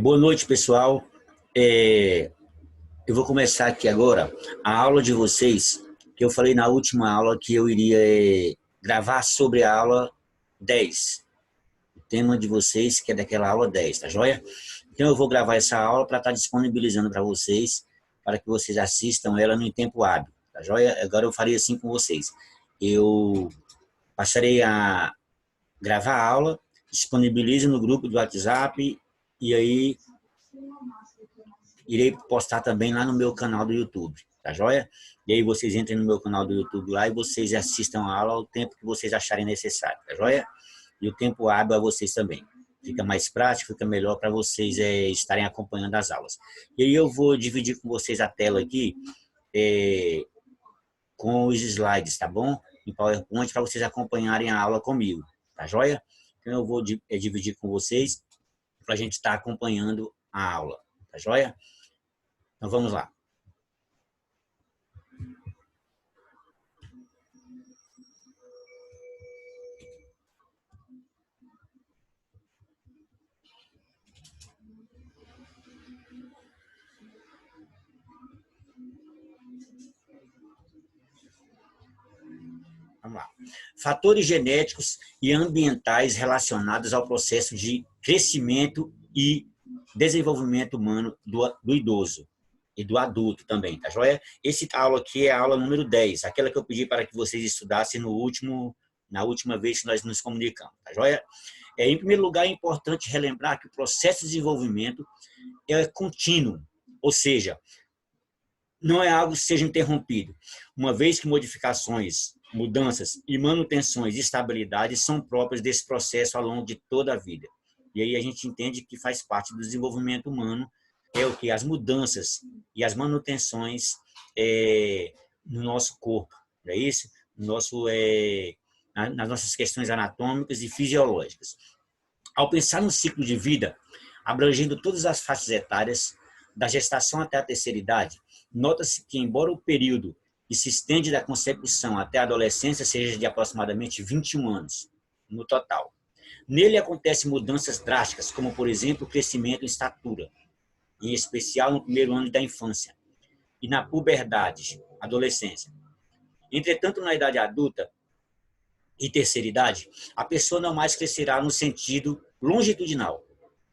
Boa noite, pessoal. É, eu vou começar aqui agora a aula de vocês, que eu falei na última aula que eu iria gravar sobre a aula 10, o tema de vocês, que é daquela aula 10, tá joia? Então eu vou gravar essa aula para estar disponibilizando para vocês, para que vocês assistam ela no tempo hábil, tá joia? Agora eu farei assim com vocês. Eu passarei a gravar a aula, disponibilizo no grupo do WhatsApp e aí irei postar também lá no meu canal do YouTube, tá joia? E aí vocês entrem no meu canal do YouTube lá e vocês assistam a aula ao tempo que vocês acharem necessário, tá joia? E o tempo hábil a vocês também. Fica mais prático, fica melhor para vocês estarem acompanhando as aulas. E aí eu vou dividir com vocês a tela aqui é, com os slides, tá bom? Em PowerPoint para vocês acompanharem a aula comigo, tá joia? Então eu vou dividir com vocês para a gente estar acompanhando a aula, tá joia? Então vamos lá. Vamos lá. Fatores genéticos e ambientais relacionados ao processo de crescimento e desenvolvimento humano do idoso e do adulto também, tá joia? Essa aula aqui é a aula número 10, aquela que eu pedi para que vocês estudassem na última vez que nós nos comunicamos, tá joia? Em primeiro lugar, é importante relembrar que o processo de desenvolvimento é contínuo, ou seja, não é algo que seja interrompido, uma vez que modificações, mudanças e manutenções de estabilidade são próprias desse processo ao longo de toda a vida. E aí a gente entende que faz parte do desenvolvimento humano é o que as mudanças e as manutenções no nosso corpo, não é isso? Nas nossas questões anatômicas e fisiológicas. Ao pensar no ciclo de vida, abrangendo todas as faixas etárias, da gestação até a terceira idade, nota-se que, embora o período que se estende da concepção até a adolescência seja de aproximadamente 21 anos no total, nele acontecem mudanças drásticas, como, por exemplo, o crescimento em estatura, em especial no primeiro ano da infância, e na puberdade, adolescência. Entretanto, na idade adulta e terceira idade, a pessoa não mais crescerá no sentido longitudinal.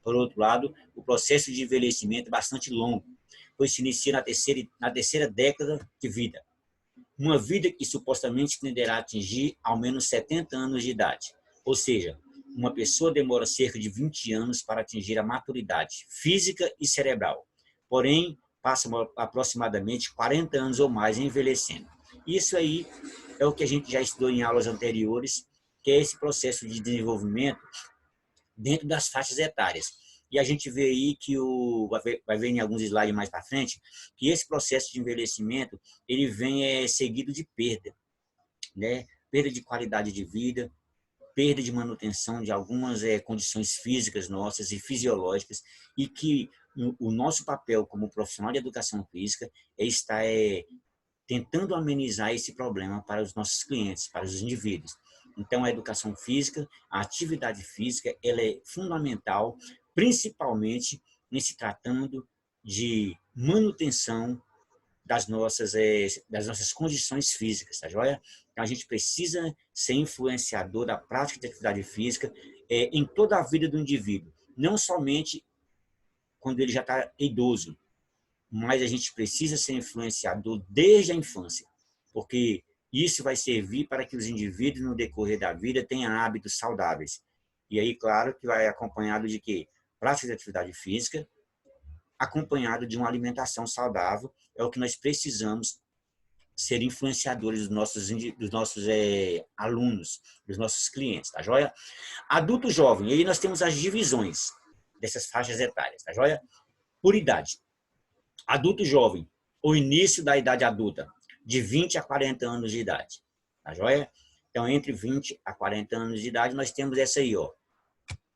Por outro lado, o processo de envelhecimento é bastante longo, pois se inicia na terceira década de vida. Uma vida que supostamente tenderá a atingir ao menos 70 anos de idade. Ou seja, uma pessoa demora cerca de 20 anos para atingir a maturidade física e cerebral. Porém, passa aproximadamente 40 anos ou mais envelhecendo. Isso aí é o que a gente já estudou em aulas anteriores, que é esse processo de desenvolvimento dentro das faixas etárias. E a gente vê aí que vai ver em alguns slides mais para frente, que esse processo de envelhecimento, ele vem seguido de perda, né? Perda de qualidade de vida, perda de manutenção de algumas condições físicas nossas e fisiológicas, e que o nosso papel como profissional de educação física é estar tentando amenizar esse problema para os nossos clientes, para os indivíduos. Então, a educação física, a atividade física, ela é fundamental, principalmente em se tratando de manutenção das nossas condições físicas, tá joia? Então, a gente precisa ser influenciador da prática de atividade física em toda a vida do indivíduo, não somente quando ele já está idoso, mas a gente precisa ser influenciador desde a infância, porque isso vai servir para que os indivíduos, no decorrer da vida, tenham hábitos saudáveis. E aí, claro, que vai acompanhado de quê? Prática de atividade física, acompanhado de uma alimentação saudável, é o que nós precisamos ser influenciadores dos nossos alunos, dos nossos clientes, tá joia? Adulto jovem, e aí nós temos as divisões dessas faixas etárias, tá joia? Por idade. Adulto jovem, o início da idade adulta, de 20 a 40 anos de idade. Tá joia? Então, entre 20 a 40 anos de idade, nós temos essa aí, ó.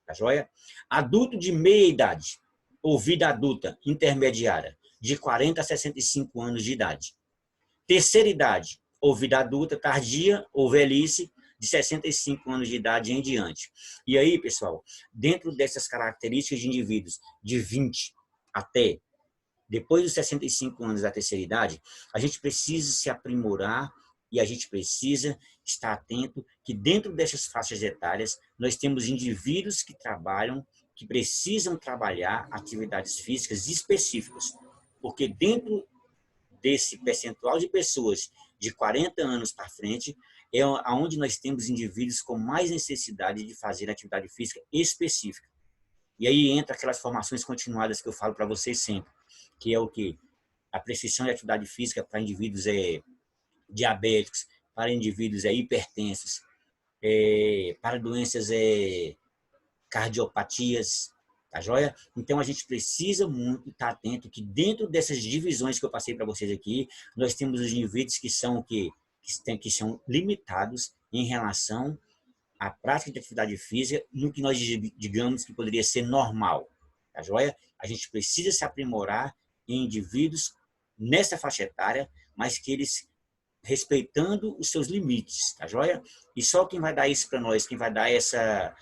Tá joia? Adulto de meia idade, ou vida adulta intermediária, de 40 a 65 anos de idade. Terceira idade, ou vida adulta tardia, ou velhice, de 65 anos de idade em diante. E aí, pessoal, dentro dessas características de indivíduos de 20 até depois dos 65 anos da terceira idade, a gente precisa se aprimorar e a gente precisa estar atento que dentro dessas faixas etárias nós temos indivíduos que trabalham, que precisam trabalhar atividades físicas específicas, porque dentro desse percentual de pessoas de 40 anos para frente é onde nós temos indivíduos com mais necessidade de fazer atividade física específica. E aí entra aquelas formações continuadas que eu falo para vocês sempre, que é o quê? A prescrição de atividade física para indivíduos diabéticos, para indivíduos hipertensos, para doenças cardiopatias, tá joia? Então a gente precisa muito estar atento que dentro dessas divisões que eu passei para vocês aqui, nós temos os indivíduos que são que são limitados em relação à prática de atividade física no que nós digamos que poderia ser normal, tá joia? A gente precisa se aprimorar em indivíduos nessa faixa etária, mas que eles respeitando os seus limites, tá joia? E só quem vai dar isso para nós, quem vai dar essa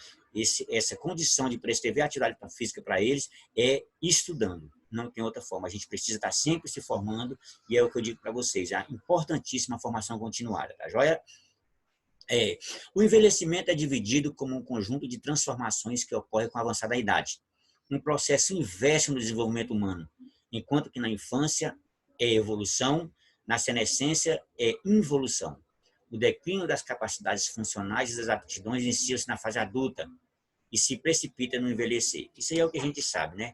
condição de prescrever atividade física para eles é estudando. Não tem outra forma. A gente precisa estar sempre se formando e é o que eu digo para vocês, a importantíssima formação continuada, tá joia? O envelhecimento é dividido como um conjunto de transformações que ocorrem com a avançada idade. Um processo inverso no desenvolvimento humano, enquanto que na infância é evolução, na senescência é involução. O declínio das capacidades funcionais e das aptidões inicia-se na fase adulta e se precipita no envelhecer. Isso aí é o que a gente sabe, né?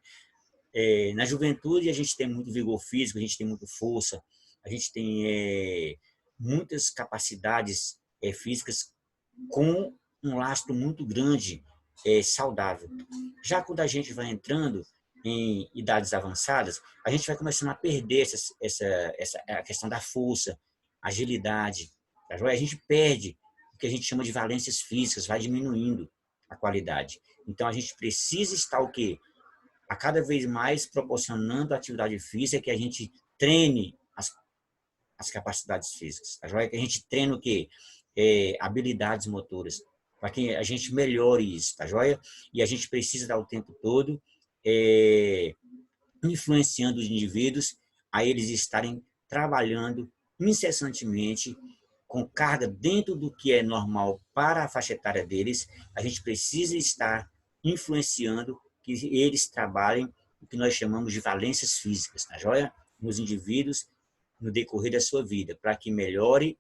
Na juventude a gente tem muito vigor físico, a gente tem muita força, a gente tem muitas capacidades físicas com um lastro muito grande, saudável. Já quando a gente vai entrando em idades avançadas, a gente vai começando a perder a questão da força, agilidade. A gente perde o que a gente chama de valências físicas, vai diminuindo a qualidade. Então, a gente precisa estar o quê? A cada vez mais proporcionando a atividade física que a gente treine as capacidades físicas. Que a gente treine o quê? Habilidades motoras, para que a gente melhore isso, tá joia? E a gente precisa dar o tempo todo influenciando os indivíduos a eles estarem trabalhando incessantemente com carga dentro do que é normal para a faixa etária deles. A gente precisa estar influenciando que eles trabalhem o que nós chamamos de valências físicas, tá joia? Nos indivíduos no decorrer da sua vida, para que melhore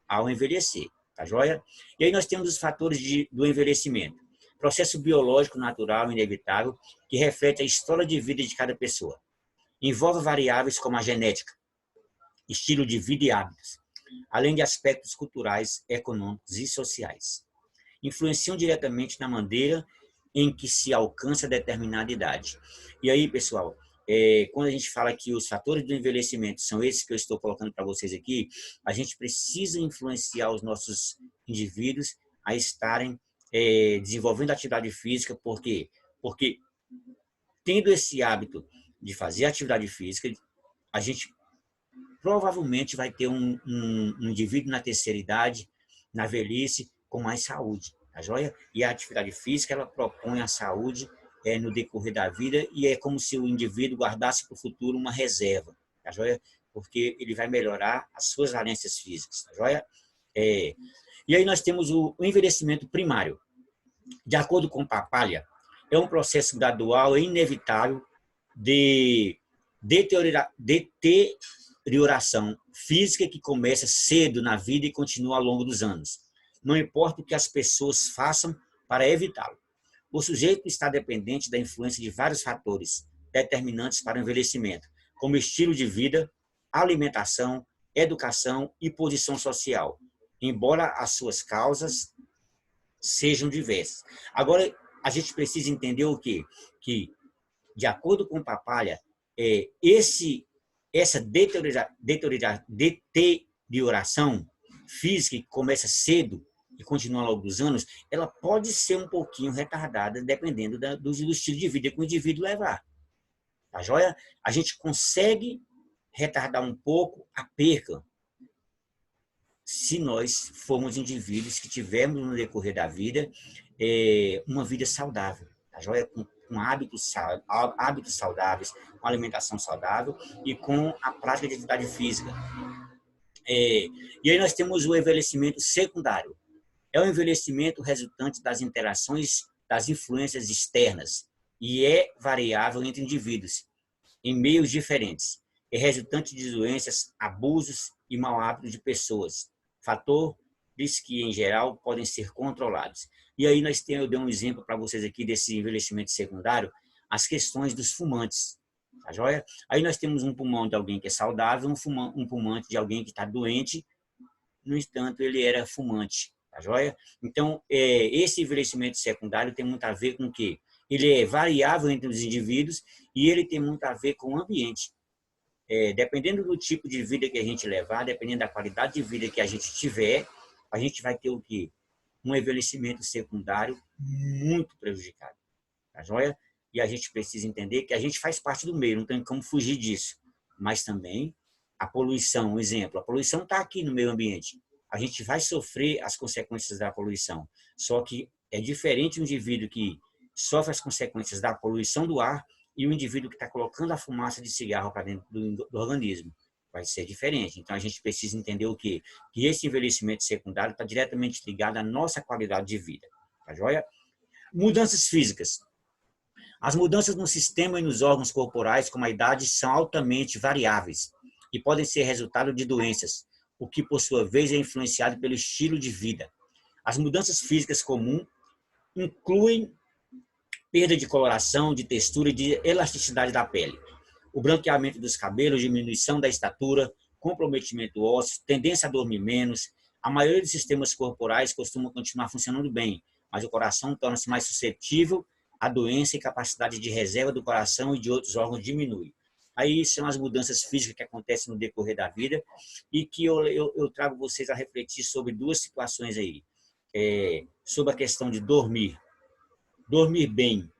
ao envelhecer, tá joia? E aí nós temos os fatores do envelhecimento. Processo biológico natural inevitável que reflete a história de vida de cada pessoa. Envolve variáveis como a genética, estilo de vida e hábitos, além de aspectos culturais, econômicos e sociais. Influenciam diretamente na maneira em que se alcança determinada idade. E aí, pessoal, quando a gente fala que os fatores do envelhecimento são esses que eu estou colocando para vocês aqui, a gente precisa influenciar os nossos indivíduos a estarem desenvolvendo atividade física. Por quê? Porque tendo esse hábito de fazer atividade física, a gente provavelmente vai ter um indivíduo na terceira idade, na velhice, com mais saúde, tá joia? E a atividade física, ela propõe a saúde no decorrer da vida e é como se o indivíduo guardasse para o futuro uma reserva, tá joia? Porque ele vai melhorar as suas valências físicas, tá joia? E aí nós temos o envelhecimento primário. De acordo com Papalha, é um processo gradual e inevitável de deterioração física que começa cedo na vida e continua ao longo dos anos. Não importa o que as pessoas façam para evitá-lo. O sujeito está dependente da influência de vários fatores determinantes para o envelhecimento, como estilo de vida, alimentação, educação e posição social, embora as suas causas sejam diversas. Agora, a gente precisa entender o quê? Que, de acordo com Papalha, essa deterioração física que começa cedo e continua ao longo dos anos, ela pode ser um pouquinho retardada, dependendo do estilo de vida que o indivíduo levar. Tá joia? A gente consegue retardar um pouco a perca se nós formos indivíduos que tivermos no decorrer da vida uma vida saudável, tá joia? Com hábitos saudáveis, com alimentação saudável e com a prática de atividade física. E aí nós temos o envelhecimento secundário. É o envelhecimento resultante das interações, das influências externas, e é variável entre indivíduos, em meios diferentes. É resultante de doenças, abusos e mau hábito de pessoas. Fatores que, em geral, podem ser controlados. E aí eu dei um exemplo para vocês aqui desse envelhecimento secundário, as questões dos fumantes. Tá joia? Aí nós temos um pulmão de alguém que é saudável, um pulmão de alguém que está doente, no entanto, ele era fumante. Tá joia? Então, esse envelhecimento secundário tem muito a ver com o quê? Ele é variável entre os indivíduos e ele tem muito a ver com o ambiente. Dependendo do tipo de vida que a gente levar, dependendo da qualidade de vida que a gente tiver, a gente vai ter o quê? Um envelhecimento secundário muito prejudicado. Tá joia? E a gente precisa entender que a gente faz parte do meio, não tem como fugir disso. Mas também a poluição, um exemplo, a poluição está aqui no meio ambiente. A gente vai sofrer as consequências da poluição. Só que é diferente um indivíduo que sofre as consequências da poluição do ar e o indivíduo que está colocando a fumaça de cigarro para dentro do organismo. Vai ser diferente. Então, a gente precisa entender o quê? Que esse envelhecimento secundário está diretamente ligado à nossa qualidade de vida. Tá joia? Mudanças físicas. As mudanças no sistema e nos órgãos corporais com a idade são altamente variáveis e podem ser resultado de doenças, o que, por sua vez, é influenciado pelo estilo de vida. As mudanças físicas comuns incluem perda de coloração, de textura e de elasticidade da pele, o branqueamento dos cabelos, diminuição da estatura, comprometimento ósseo, tendência a dormir menos. A maioria dos sistemas corporais costuma continuar funcionando bem, mas o coração torna-se mais suscetível à doença e capacidade de reserva do coração e de outros órgãos diminui. Aí são as mudanças físicas que acontecem no decorrer da vida e que eu trago vocês a refletir sobre duas situações aí. Sobre a questão de dormir. Dormir bem,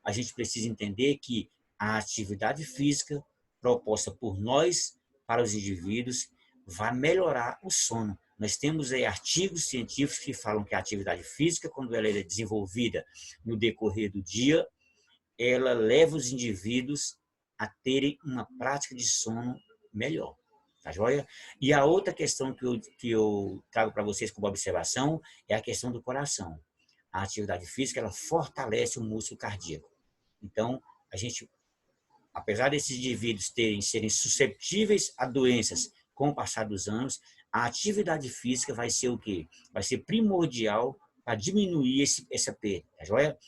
a gente precisa entender que a atividade física proposta por nós para os indivíduos vai melhorar o sono. Nós temos aí artigos científicos que falam que a atividade física, quando ela é desenvolvida no decorrer do dia, ela leva os indivíduos a terem uma prática de sono melhor. Tá joia? E a outra questão que eu trago para vocês como observação é a questão do coração. A atividade física, ela fortalece o músculo cardíaco. Então, a gente, apesar desses indivíduos serem susceptíveis a doenças com o passar dos anos, a atividade física vai ser o quê? Vai ser primordial para diminuir essa perda, tá joia?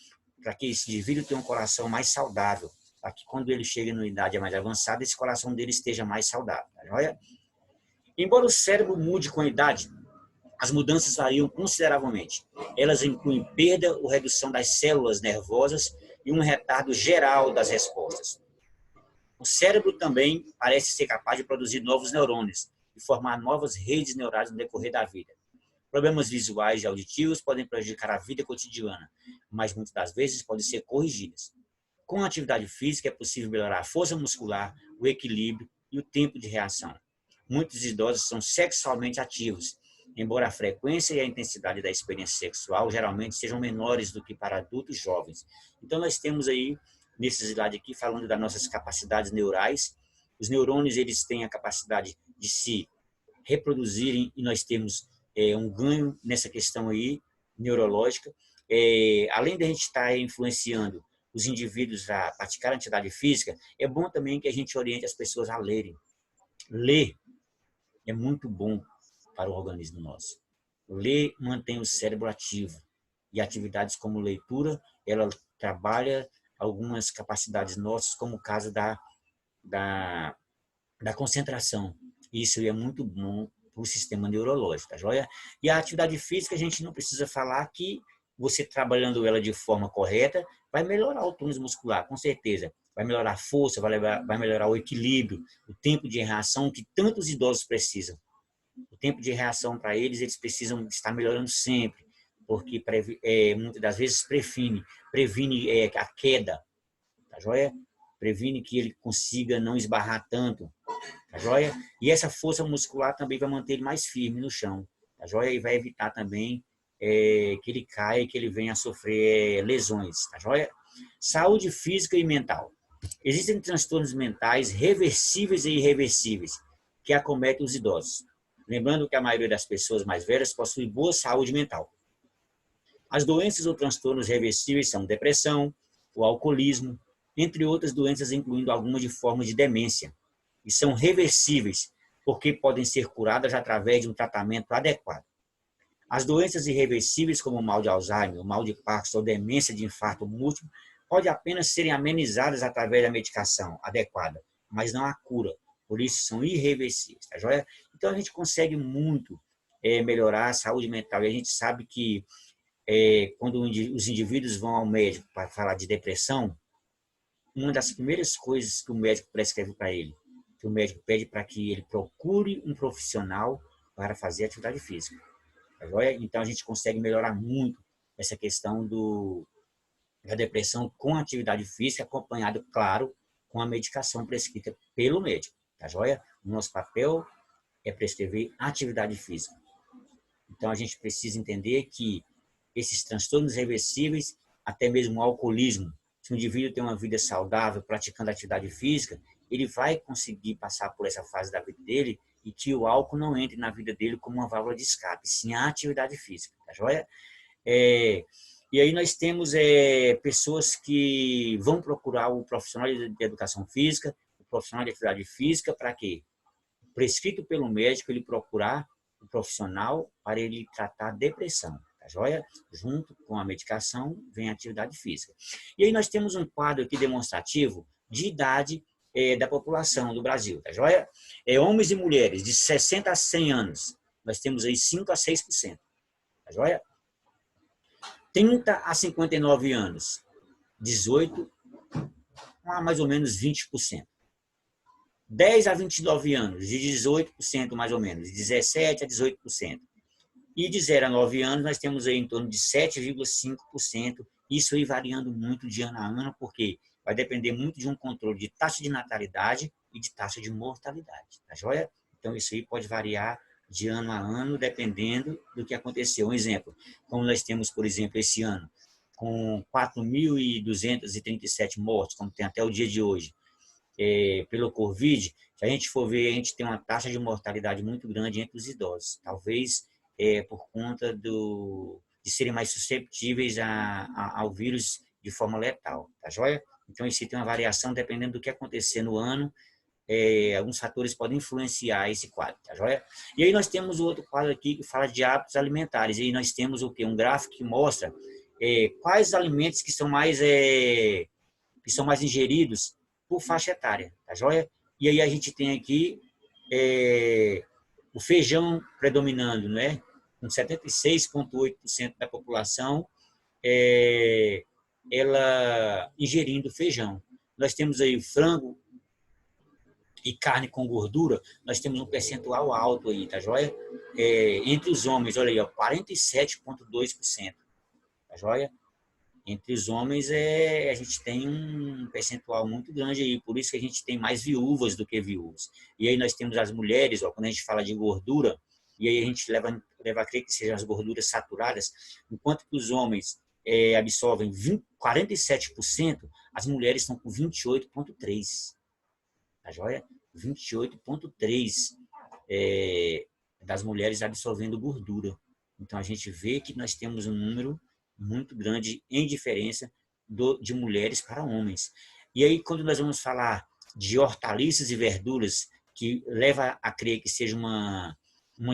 Para que esse indivíduo tenha um coração mais saudável, para que quando ele chega numa idade mais avançada, esse coração dele esteja mais saudável, tá joia? Embora o cérebro mude com a idade, as mudanças variam consideravelmente. Elas incluem perda ou redução das células nervosas e um retardo geral das respostas. O cérebro também parece ser capaz de produzir novos neurônios e formar novas redes neurais no decorrer da vida. Problemas visuais e auditivos podem prejudicar a vida cotidiana, mas muitas das vezes podem ser corrigidas. Com a atividade física é possível melhorar a força muscular, o equilíbrio e o tempo de reação. Muitos idosos são sexualmente ativos, embora a frequência e a intensidade da experiência sexual geralmente sejam menores do que para adultos jovens. Então, nós temos aí, nesse slide aqui, falando das nossas capacidades neurais. Os neurônios, eles têm a capacidade de se reproduzirem e nós temos um ganho nessa questão aí, neurológica. Além de a gente estar influenciando os indivíduos a praticar atividade física, é bom também que a gente oriente as pessoas a lerem. Ler é muito bom para o organismo nosso. Ler mantém o cérebro ativo. E atividades como leitura, ela trabalha algumas capacidades nossas, como o caso da concentração. Isso é muito bom para o sistema neurológico, tá joia? E a atividade física, a gente não precisa falar que você trabalhando ela de forma correta, vai melhorar o tônus muscular, com certeza. Vai melhorar a força, vai melhorar o equilíbrio, o tempo de reação que tantos idosos precisam. O tempo de reação para eles precisam estar melhorando sempre, porque muitas das vezes previne a queda, tá joia? Previne que ele consiga não esbarrar tanto, tá joia? E essa força muscular também vai manter ele mais firme no chão, tá joia? E vai evitar também que ele caia e que ele venha a sofrer lesões, tá joia? Saúde física e mental. Existem transtornos mentais reversíveis e irreversíveis que acometem os idosos. Lembrando que a maioria das pessoas mais velhas possui boa saúde mental. As doenças ou transtornos reversíveis são depressão, o alcoolismo, entre outras doenças, incluindo algumas de forma de demência. E são reversíveis, porque podem ser curadas através de um tratamento adequado. As doenças irreversíveis, como o mal de Alzheimer, o mal de Parkinson ou demência de infarto múltiplo, podem apenas serem amenizadas através da medicação adequada, mas não a cura. Por isso, são irreversíveis. Tá joia? Então, a gente consegue muito melhorar a saúde mental. E a gente sabe que quando os indivíduos vão ao médico para falar de depressão, uma das primeiras coisas que o médico prescreve para ele, que o médico pede para que ele procure um profissional para fazer atividade física. Tá joia? Então, a gente consegue melhorar muito essa questão da depressão com atividade física, acompanhado, claro, com a medicação prescrita pelo médico. Tá joia? O nosso papel é prescrever atividade física. Então, a gente precisa entender que esses transtornos reversíveis, até mesmo o alcoolismo, se o indivíduo tem uma vida saudável, praticando atividade física, ele vai conseguir passar por essa fase da vida dele e que o álcool não entre na vida dele como uma válvula de escape, sim a atividade física, tá joia? E aí nós temos pessoas que vão procurar o profissional de educação física, o profissional de atividade física, para quê? Prescrito pelo médico, ele procurar o profissional para ele tratar a depressão, tá joia? Junto com a medicação, vem a atividade física. E aí nós temos um quadro aqui demonstrativo de idade da população do Brasil, tá joia? Homens e mulheres de 60 a 100 anos, nós temos aí 5 a 6%, tá joia? 30 a 59 anos, 18 a mais ou menos 20%. 10 a 29 anos, de 18% mais ou menos, 17 a 18%. E de 0 a 9 anos, nós temos aí em torno de 7,5%, isso aí variando muito de ano a ano, porque vai depender muito de um controle de taxa de natalidade e de taxa de mortalidade, tá joia? Então, isso aí pode variar de ano a ano, dependendo do que aconteceu. Um exemplo, como nós temos, por exemplo, esse ano, com 4.237 mortes, como tem até o dia de hoje, pelo Covid, se a gente for ver, a gente tem uma taxa de mortalidade muito grande entre os idosos. Talvez por conta de serem mais susceptíveis ao vírus de forma letal, tá joia? Então, isso tem uma variação dependendo do que acontecer no ano. Alguns fatores podem influenciar esse quadro, tá joia? E aí nós temos outro quadro aqui que fala de hábitos alimentares. E aí nós temos o quê? Um gráfico que mostra quais alimentos que são mais ingeridos por faixa etária, tá joia? E aí a gente tem aqui o feijão predominando, né? Com 76,8% da população ela ingerindo feijão. Nós temos aí o frango e carne com gordura, nós temos um percentual alto aí, tá joia? Entre os homens, olha aí, 47,2%, tá joia? Entre os homens, a gente tem um percentual muito grande aí, por isso que a gente tem mais viúvas do que viúvos. E aí nós temos as mulheres, quando a gente fala de gordura, e aí a gente leva a crer que sejam as gorduras saturadas, enquanto que os homens absorvem 47%, as mulheres estão com 28,3%. Tá joia? 28,3% das mulheres absorvendo gordura. Então a gente vê que nós temos um número muito grande em diferença de mulheres para homens. E aí, quando nós vamos falar de hortaliças e verduras, que leva a crer que seja uma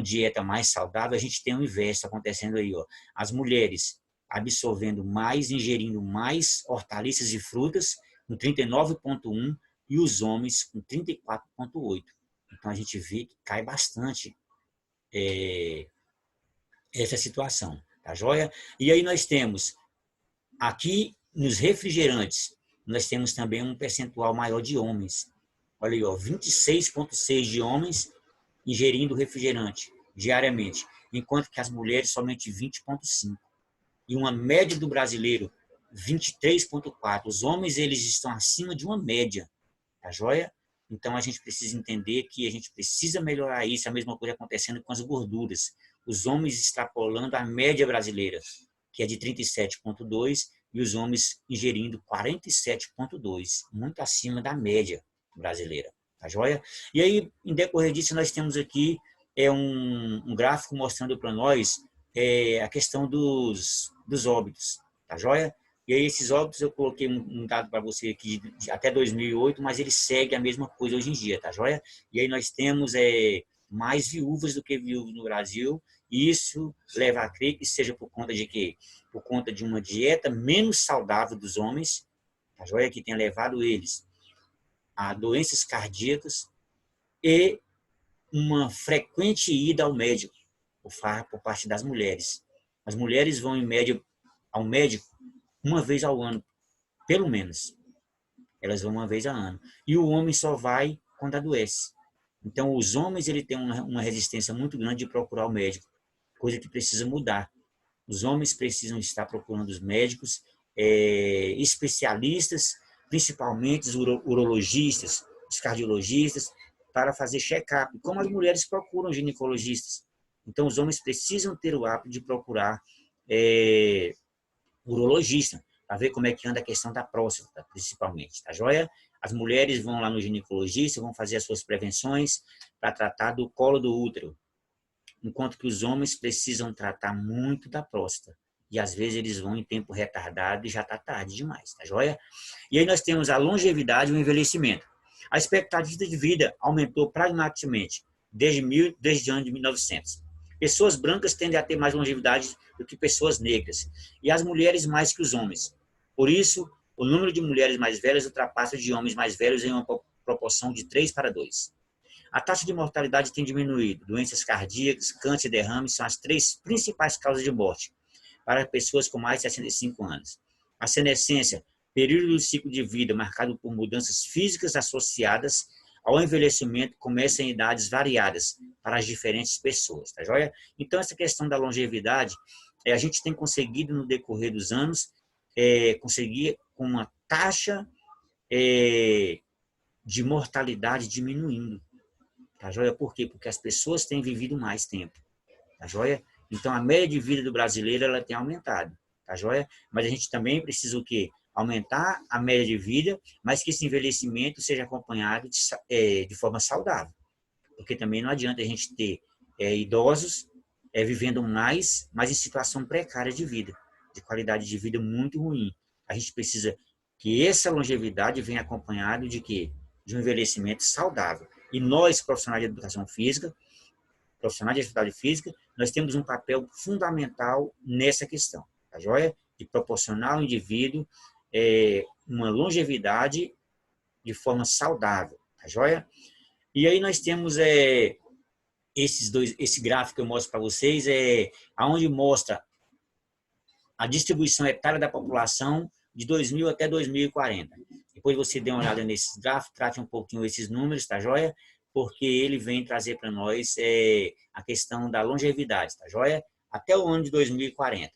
dieta mais saudável, a gente tem o inverso acontecendo aí. As mulheres absorvendo mais, ingerindo mais hortaliças e frutas, com 39,1%, e os homens com 34,8%. Então, a gente vê que cai bastante essa situação. Tá joia? E aí nós temos, aqui nos refrigerantes, nós temos também um percentual maior de homens. Olha aí, 26,6% de homens ingerindo refrigerante diariamente, enquanto que as mulheres somente 20,5%. E uma média do brasileiro, 23,4%. Os homens, eles estão acima de uma média, tá joia? Então, a gente precisa entender que a gente precisa melhorar isso. A mesma coisa acontecendo com as gorduras. Os homens extrapolando a média brasileira, que é de 37,2, e os homens ingerindo 47,2, muito acima da média brasileira. Tá joia? E aí, em decorrer disso, nós temos aqui um gráfico mostrando para nós a questão dos óbitos. Tá joia? E aí, esses óbitos, eu coloquei um dado para você aqui de até 2008, mas ele segue a mesma coisa hoje em dia, tá joia? E aí nós temos mais viúvas do que viúvos no Brasil, e isso leva a crer que seja por conta de quê? Por conta de uma dieta menos saudável dos homens, tá joia? Que tenha levado eles a doenças cardíacas e uma frequente ida ao médico por parte das mulheres. As mulheres vão, em média, ao médico uma vez ao ano, pelo menos. Elas vão uma vez ao ano. E o homem só vai quando adoece. Então, os homens ele têm uma resistência muito grande de procurar o médico, coisa que precisa mudar. Os homens precisam estar procurando os médicos, especialistas, principalmente os urologistas, os cardiologistas, para fazer check-up, como as mulheres procuram ginecologistas. Então, os homens precisam ter o hábito de procurar urologista, para ver como é que anda a questão da próstata, principalmente, tá joia? As mulheres vão lá no ginecologista, vão fazer as suas prevenções para tratar do colo do útero, enquanto que os homens precisam tratar muito da próstata. E às vezes eles vão em tempo retardado e já está tarde demais, tá joia? E aí nós temos a longevidade e o envelhecimento. A expectativa de vida aumentou pragmaticamente desde o ano de 1900. Pessoas brancas tendem a ter mais longevidade do que pessoas negras, e as mulheres mais que os homens. Por isso, o número de mulheres mais velhas ultrapassa o de homens mais velhos em uma proporção de 3 para 2. A taxa de mortalidade tem diminuído. Doenças cardíacas, câncer e derrames são as 3 principais causas de morte para pessoas com mais de 65 anos. A senescência, período do ciclo de vida marcado por mudanças físicas associadas ao envelhecimento, começa em idades variadas para as diferentes pessoas, tá joia? Então, essa questão da longevidade, a gente tem conseguido, no decorrer dos anos, conseguir com uma taxa de mortalidade diminuindo, tá joia? Por quê? Porque as pessoas têm vivido mais tempo, tá joia? Então, a média de vida do brasileiro ela tem aumentado, tá joia? Mas a gente também precisa o quê? Aumentar a média de vida, mas que esse envelhecimento seja acompanhado de forma saudável. Porque também não adianta a gente ter idosos vivendo mais, mas em situação precária de vida, de qualidade de vida muito ruim. A gente precisa que essa longevidade venha acompanhado de quê? De um envelhecimento saudável. E nós, profissionais de educação física, profissionais de atividade física, nós temos um papel fundamental nessa questão, tá joia? De proporcionar ao indivíduo uma longevidade de forma saudável, tá joia? E aí nós temos esse gráfico que eu mostro para vocês, aonde mostra a distribuição etária da população de 2000 até 2040. Depois você dê uma olhada nesses gráficos, trate um pouquinho esses números, tá joia? Porque ele vem trazer para nós a questão da longevidade, tá joia? Até o ano de 2040.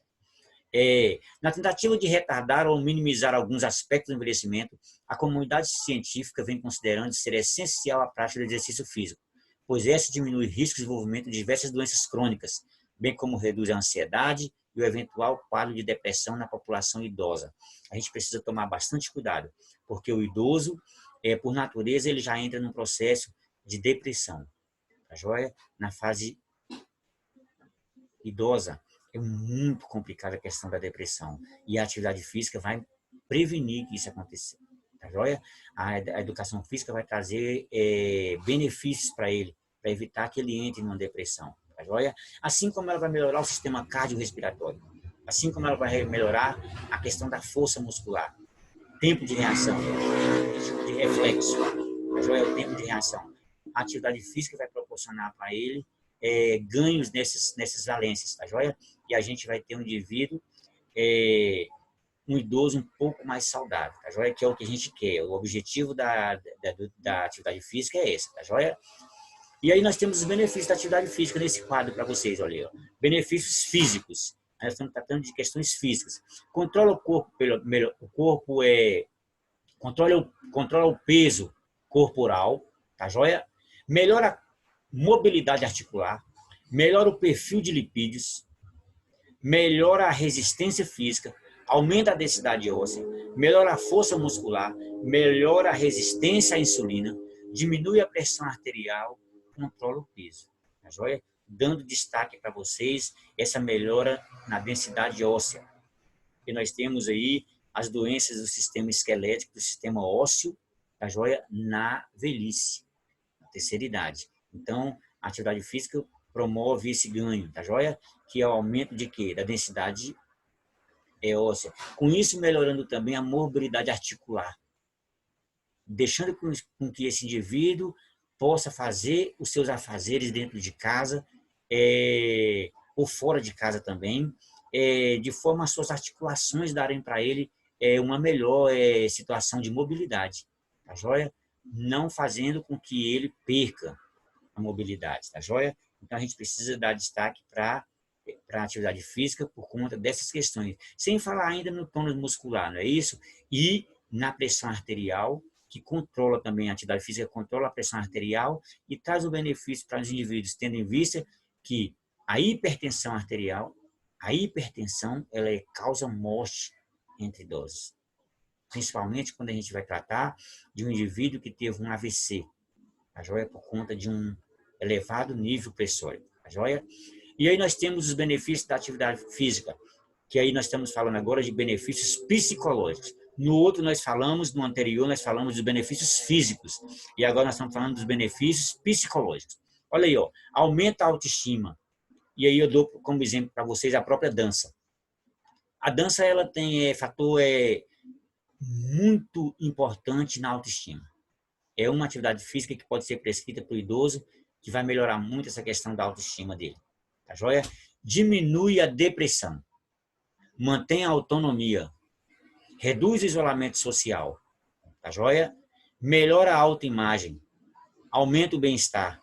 Na tentativa de retardar ou minimizar alguns aspectos do envelhecimento, a comunidade científica vem considerando ser essencial a prática do exercício físico, pois essa diminui o risco de desenvolvimento de diversas doenças crônicas, bem como reduz a ansiedade e o eventual quadro de depressão na população idosa. A gente precisa tomar bastante cuidado, porque o idoso, por natureza, ele já entra num processo de depressão, tá joia? Na fase idosa, é muito complicada a questão da depressão. E a atividade física vai prevenir que isso aconteça. Tá joia? A educação física vai trazer benefícios para ele, para evitar que ele entre numa depressão. Tá joia? Assim como ela vai melhorar o sistema cardiorrespiratório. Assim como ela vai melhorar a questão da força muscular. Tempo de reação, de reflexo. Tá joia? O tempo de reação. A atividade física vai proporcionar para ele ganhos nessas valências, tá joia? E a gente vai ter um indivíduo, um idoso um pouco mais saudável, tá joia? Que é o que a gente quer. O objetivo da atividade física é esse, tá joia? E aí nós temos os benefícios da atividade física nesse quadro para vocês, olha aí. Benefícios físicos. Nós estamos tratando de questões físicas. Controla o corpo, controla o peso corporal, tá joia? Melhora a mobilidade articular, melhora o perfil de lipídios, melhora a resistência física, aumenta a densidade óssea, melhora a força muscular, melhora a resistência à insulina, diminui a pressão arterial, controla o peso, tá joia? Dando destaque para vocês essa melhora na densidade óssea. E nós temos aí as doenças do sistema esquelético, do sistema ósseo, tá joia? Na velhice, na terceira idade. Então, a atividade física promove esse ganho, tá joia? Que é o aumento de quê? Da densidade óssea. Com isso, melhorando também a mobilidade articular, deixando com que esse indivíduo possa fazer os seus afazeres dentro de casa, ou fora de casa também, de forma as suas articulações darem para ele uma melhor situação de mobilidade, tá joia? Não fazendo com que ele perca a mobilidade, tá joia? Então, a gente precisa dar destaque para a atividade física por conta dessas questões. Sem falar ainda no tônus muscular, não é isso? E na pressão arterial, que controla também a atividade física, controla a pressão arterial e traz o benefício para os indivíduos, tendo em vista que a hipertensão arterial, ela causa morte entre idosos. Principalmente quando a gente vai tratar de um indivíduo que teve um AVC, a joia, por conta de um elevado nível pressórico, a joia. E aí nós temos os benefícios da atividade física, que aí nós estamos falando agora de benefícios psicológicos. No anterior, nós falamos dos benefícios físicos. E agora nós estamos falando dos benefícios psicológicos. Olha aí, ó, aumenta a autoestima. E aí eu dou como exemplo para vocês a própria dança. A dança, ela tem fator muito importante na autoestima. É uma atividade física que pode ser prescrita para o idoso, que vai melhorar muito essa questão da autoestima dele. Tá joia? Diminui a depressão, mantém a autonomia, reduz o isolamento social, tá joia? Melhora a autoimagem, aumenta o bem-estar,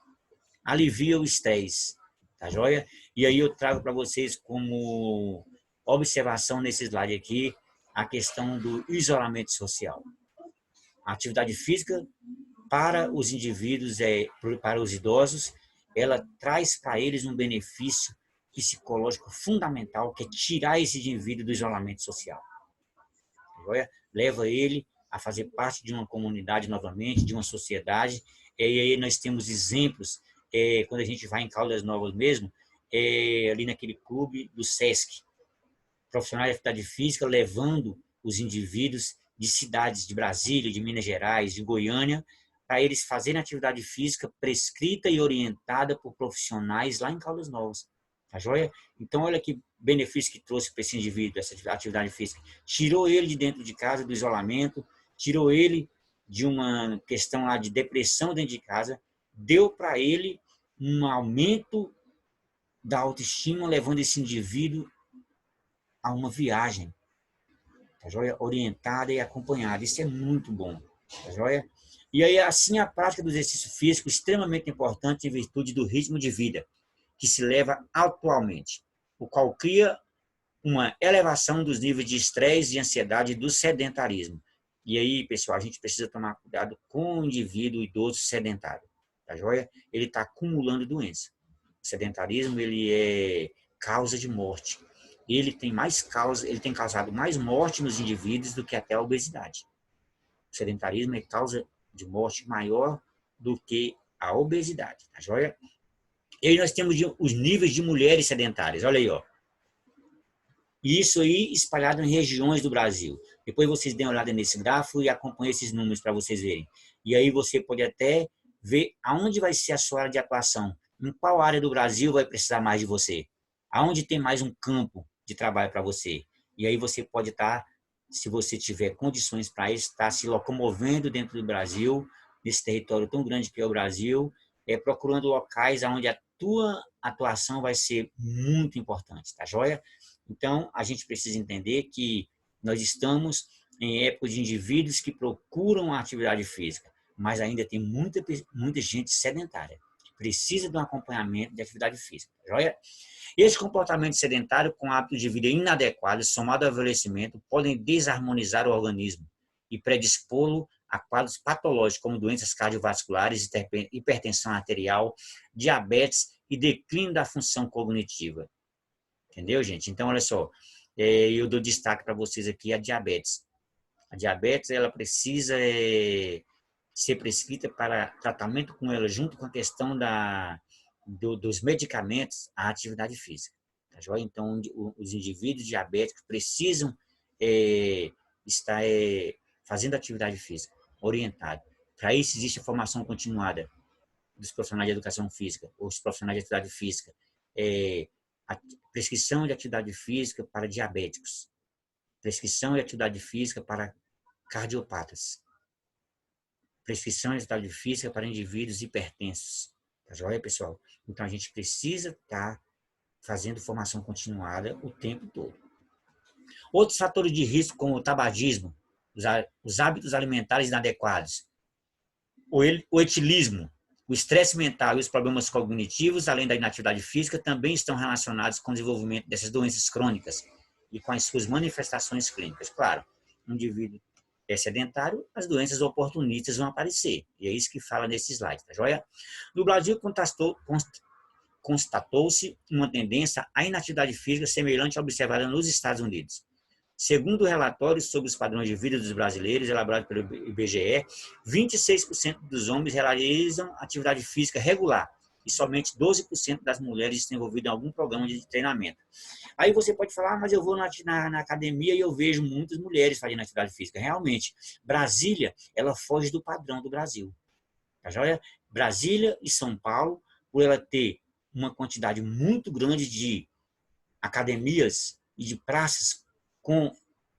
alivia o estresse, tá joia? E aí eu trago para vocês como observação nesse slide aqui a questão do isolamento social. A atividade física para os indivíduos, para os idosos, ela traz para eles um benefício psicológico fundamental, que é tirar esse indivíduo do isolamento social. Leva ele a fazer parte de uma comunidade novamente, de uma sociedade. E aí nós temos exemplos, quando a gente vai em Caldas Novas mesmo, ali naquele clube do SESC, profissionais de atividade física levando os indivíduos de cidades de Brasília, de Minas Gerais, de Goiânia, para eles fazerem atividade física prescrita e orientada por profissionais lá em Caldas Novas. Tá joia? Então, olha que benefício que trouxe para esse indivíduo, essa atividade física. Tirou ele de dentro de casa, do isolamento, tirou ele de uma questão lá de depressão dentro de casa, deu para ele um aumento da autoestima, levando esse indivíduo a uma viagem, tá joia? Orientada e acompanhada. Isso é muito bom, tá joia? E aí, assim, a prática do exercício físico é extremamente importante em virtude do ritmo de vida que se leva atualmente, o qual cria uma elevação dos níveis de estresse e ansiedade e do sedentarismo. E aí, pessoal, a gente precisa tomar cuidado com o indivíduo idoso sedentário, tá joia? Ele está acumulando doença. O sedentarismo, ele é causa de morte. Ele tem causado mais morte nos indivíduos do que até a obesidade. O sedentarismo é causa de morte maior do que a obesidade, tá joia? E aí nós temos os níveis de mulheres sedentárias, olha aí, ó. E isso aí espalhado em regiões do Brasil. Depois vocês dêem uma olhada nesse gráfico e acompanhem esses números para vocês verem. E aí você pode até ver aonde vai ser a sua área de atuação. Em qual área do Brasil vai precisar mais de você. Aonde tem mais um campo de trabalho para você. E aí você pode estar, se você tiver condições para isso, estar se locomovendo dentro do Brasil, nesse território tão grande que é o Brasil, procurando locais onde a tua atuação vai ser muito importante, tá joia? Então, a gente precisa entender que nós estamos em época de indivíduos que procuram a atividade física, mas ainda tem muita gente sedentária, que precisa de um acompanhamento de atividade física, tá joia? Esse comportamento sedentário com hábitos de vida inadequados, somado ao envelhecimento, podem desarmonizar o organismo e predispô-lo a quadros patológicos, como doenças cardiovasculares, hipertensão arterial, diabetes e declínio da função cognitiva. Entendeu, gente? Então, olha só, eu dou destaque para vocês aqui a diabetes. A diabetes, ela precisa ser prescrita para tratamento com ela, junto com a questão dos medicamentos, a atividade física. Tá joia? Então, os indivíduos diabéticos precisam estar fazendo atividade física, orientado. Para isso, existe a formação continuada dos profissionais de educação física, ou os profissionais de atividade física, a prescrição de atividade física para diabéticos, prescrição de atividade física para cardiopatas, prescrição de atividade física para indivíduos hipertensos. Tá joia, pessoal? Então, a gente precisa estar fazendo formação continuada o tempo todo. Outros fatores de risco, como o tabagismo, os hábitos alimentares inadequados, o etilismo, o estresse mental e os problemas cognitivos, além da inatividade física, também estão relacionados com o desenvolvimento dessas doenças crônicas e com as suas manifestações clínicas. Claro, um indivíduo sedentário, as doenças oportunistas vão aparecer. E é isso que fala nesse slide, tá joia? No Brasil, constatou-se uma tendência à inatividade física semelhante à observada nos Estados Unidos. Segundo o relatório sobre os padrões de vida dos brasileiros, elaborado pelo IBGE, 26% dos homens realizam atividade física regular e somente 12% das mulheres estão envolvidas em algum programa de treinamento. Aí você pode falar, mas eu vou na academia e eu vejo muitas mulheres fazendo atividade física. Realmente, Brasília, ela foge do padrão do Brasil. Tá joia? Brasília e São Paulo, por ela ter uma quantidade muito grande de academias e de praças com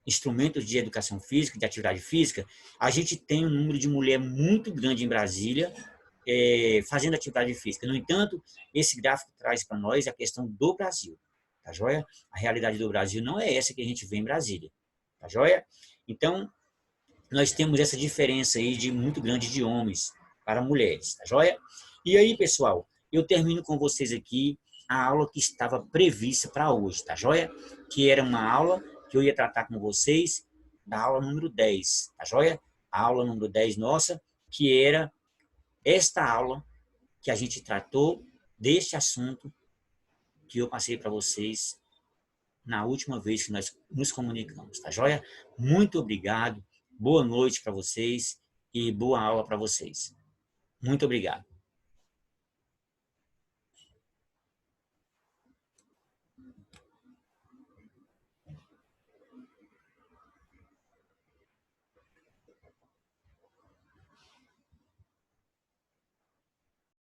instrumentos de educação física, de atividade física, a gente tem um número de mulher muito grande em Brasília fazendo atividade física. No entanto, esse gráfico traz para nós a questão do Brasil. Tá joia? A realidade do Brasil não é essa que a gente vê em Brasília. Tá joia? Então, nós temos essa diferença aí de muito grande de homens para mulheres. Tá joia? E aí, pessoal, eu termino com vocês aqui a aula que estava prevista para hoje, tá joia? Que era uma aula que eu ia tratar com vocês da aula número 10, tá joia? A aula número 10 nossa, que era esta aula que a gente tratou deste assunto que eu passei para vocês na última vez que nós nos comunicamos, tá joia? Muito obrigado, boa noite para vocês e boa aula para vocês. Muito obrigado.